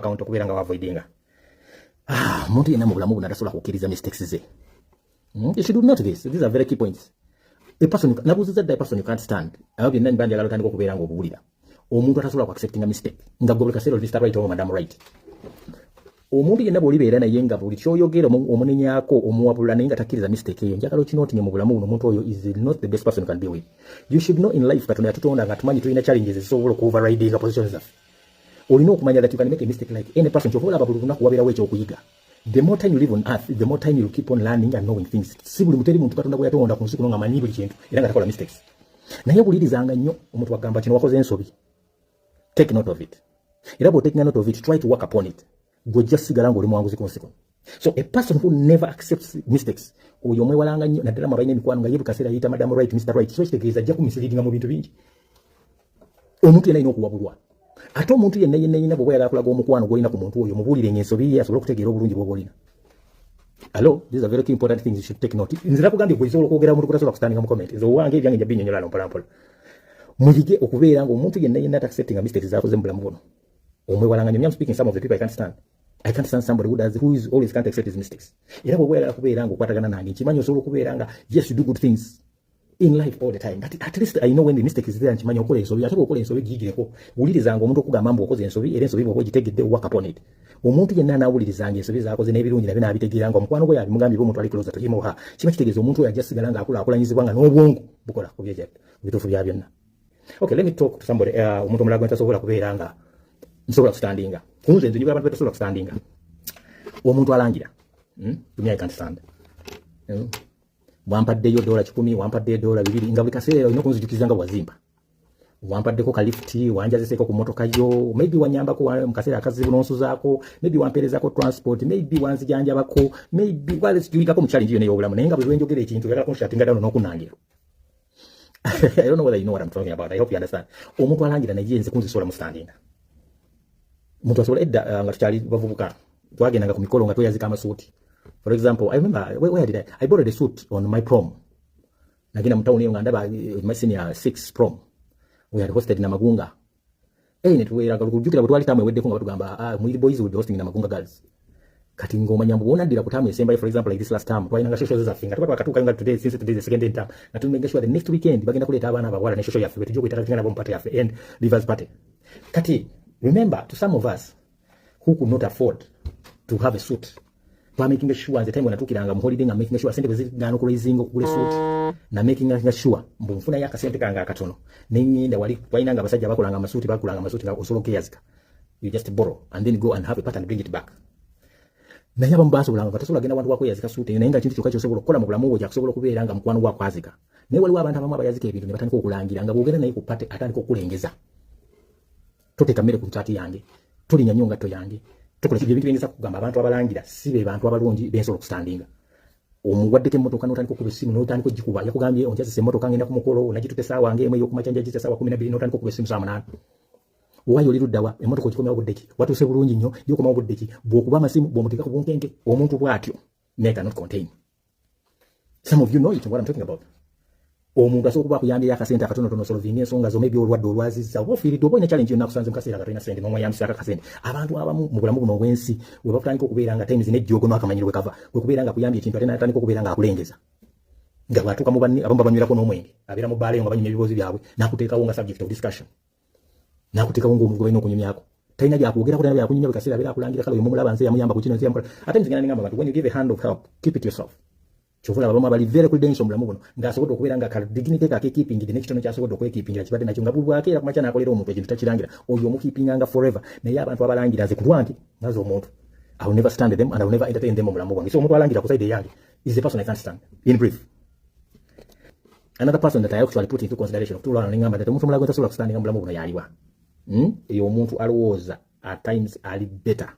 account okubeera nga avoidinga omuntu yenna mu bulamu buno atasobola kukkiriza mistakes ze. You should note this. These are very key points. A person nabuziza dda a person you can't stand abo byonna nibanja galo tandika okubeera nga obuwulira omuntu atasobola ku accepting a mistake nga gobule kasero Mr. Right or Madam Right. Omuntu yenna bw'olibeera naye nga buli kyoyogera omunenyaako omuwabula naye nga takkiriza mistake eyo njagala okinotinge mu bulamu buno omuntu oyo is not the best person you can be with. You should know in life Katonda yatutonda nga tumanyi tulina challenges ezisobola okuoverriding positions zaffe. Olina okumanya that you can make a mistake like any person kyova olaba buli lunaku wabeerawo ekyokuyiga. The more time you live on earth, the more time you keep on learning and knowing things. Si buli muteri muntu Katonda gwe yatonda ku nsi kuno nga manyi buli kintu era nga takola mistakes. Naye bulirizanga nnyo omuntu agamba kino wakoze ensobi. Take note of it. Era bwo take note of it, try to work upon it. Go just sigala ngoli mwanguzi konsiko. So a person who never accepts mistakes oyo mwewalanga nnyo naddala mabayina emikwano nga yebu kaseera yita Madam Right, Mr. Right, so kitegeeza ajja kumisleadinga mu bintu bingi. Omuntu yenna alina okuwabulwa. Ate omuntu yenna bw'oba yagala kulaga omukwano gw'olina ku muntu oyo mubuulire ensobi ye asobole okutegeera obulungi bw'oba olina. Hello, these are very key important things you should take note. Nzira kugambye gwe isobola okwogera omuntu kutasobola kustandinga mu comment. Zo wange ebyange njabbi nnyonnyola mpola mpola. Muyige okubeera nga omuntu yenna accepting mistakes zaakoze mu bulamu buno. Omwewalanga nnyo. I'm speaking some of the people I can't stand. I can't stand somebody who is always can't accept his mistakes. Era bw'oba yagala kubeera nga okwatagana nange nkimanyi osobola okubeera nga yes you do good things in life all the time. At least I know when the mistake is there nkimanyi okola ensobi ate bw'okola ensobi giyigireko wulirizanga omuntu okugamba mbu okoze ensobi era ensobi bw'oba ogitegedde work upon it. Omuntu yenna anaawulirizanga ensobi zaakoze n'ebirungi nabyo n'abitegeeranga omukwano gwe yabimugambye bw'omuntu ali closer to him or her kiba kitegeeza omuntu oyo ajja sigala ng'akulanyizibwa nga n'obwongo bukola ku bituufu bya byonna. Okay, let me talk to somebody omuntu omulala gwe tasobola kubeera nga nsobola kustandinga. Kunze nze nyuga abantu betasobola kustandinga. Omuntu alangira. I can't stand. Wampaddeyo $10, wampaddeyo $2 nga buli kaseera olina okunzijukizanga wazimba. Wampaddeko ka lift, wanjaziseeko ku motoka yo, maybe wanyambako mu kaseera akazibu n'onsuzaako, maybe wampeerezaako transport, maybe wanzijanjabako, maybe walekijulikako mu challenge yonna ey'obulamu naye nga bwe lwenjogera ekintu oyagala kunshatinga down n'okunangira. I don't know whether you know what I'm talking about. I hope you understand. Omuntu alangira naye nze kunzisobola mu standinga. Omuntu asobola edda nga tukyali bavubuka twagendanga ku mikolo nga tweyazika amasuuti. For example, I remember where did I bought a suit on my prom. Nagenda mu town eyo nga ndaba my senior 6 prom. We had hosted na Magunga. Netwera kujukira bwe twali tamu eweddeko nga batugamba Mwiri boys will be hosting na Magunga girls. Kati ng'omanya mbu bw'onaddira ku tamu esembayo, for example like this last time twalinanga social zaffe nga tuba twakatuuka nga today since today the second term nga tumenga sure the next weekend bagenda kuleeta abaana abawala ne social yaffe bwe tujja okuyita nabo mu party yaffe and Rivers party. Kati remember to some of us who could not afford to have a suit, by making sure the time when atukiranga mu holiday nga making sure sente bezigana okulazinga okugula suit na making sure mbu nfuna yakasente kanga akatono nenyinda wali wainanga abasajja bakolanga amasuuti bakulanga amasuuti nga osoloke yazika, you just borrow and then go and have a part and bring it back. Naye abamu basobolanga batasobola genda abantu bakweyazika suuti naye nga kintu kyokka kyosobola okukola mu bulamu bwo kyakusobola okubeera nga mukwano gwa kwazika. Naye waliwo abantu abamu abayazika ebintu ne batandika okulangira nga bwogenda naye ku pate atandika okulengeza. Toteeka mmere ku ntaati yange, tolinya nnyo ngatto yange, tukola ebintu biyinza kugamba abantu abalangira si be bantu abalungi bensobola okustandinga. Omuwaddeko emmotoka n'otandika okuba essimu n'otandika ogikuba yakugambye onjazisa emmotoka ngenda ku mukolo onagituta essaawa ng'emu ey'okumakya njagisa essaawa 12 n'otandika okuba essimu saa 8. Owayo oli luddawa emmotoka ogikomyawo budde ki watuuse bulungi nnyo y'okomawo budde ki bw'okuba amasimu bw'omuteeka ku bunkenke omuntu bw'atyo may cannot contain. Some of you know it what I'm talking about. Omuntu asobola okuba akuyambye akasente akatonotono solvinga ensonga zo maybe olwadde olwazizza oba ofiiridde oba olina challenge yonna akusanze mu kaseera nga tolina sente n'omweyambisako akasente. Abantu abamu mu bulamu buno obw'ensi bwe batandika okubeera nga times n'ejjoogo n'akamanyiro bwe kava bwe kubeera nga akuyambye ekintu ate n'atandika okubeera nga akulengeza nga bw'atuuka mu banne abamu babanywirako n'omwenge abeera mu bbaala eyo nga banyumya ebiboozi byabwe n'akuteekawo nga subject of discussion n'akuteekawo ng'omuntu gwe balina okunyumyako talina gy'akwogerako talina byakunyumya buli kaseera abeera akulangira kale oyo mumulaba nze yamuyamba ku kino nze yamulaba ate nzigenda n'engamba abantu when you give a hand of help keep it yourself. Kyovula abamu abali very credential mulamu buno ng'asobodde okubeera nga dignity kakekeepingidde n'ekitono ky'asobodde okwekeepingira kibadde nakyo nga bulwake era kumakya n'akolera omuntu ekintu takirangira oyo omukeepinganga forever. Naye abantu abalangira nze kulwa nti naze omuntu I will never stand them and I will never entertain them mu bulamu bwange. So omuntu alangira ku side eyange is the person I can't stand. In brief, another person that I actually put into consideration of tulwana n'engamba that omuntu omulala gwe tasobola kustandinga mu bulamu buno yaliwa eyo omuntu alowooza at times ali better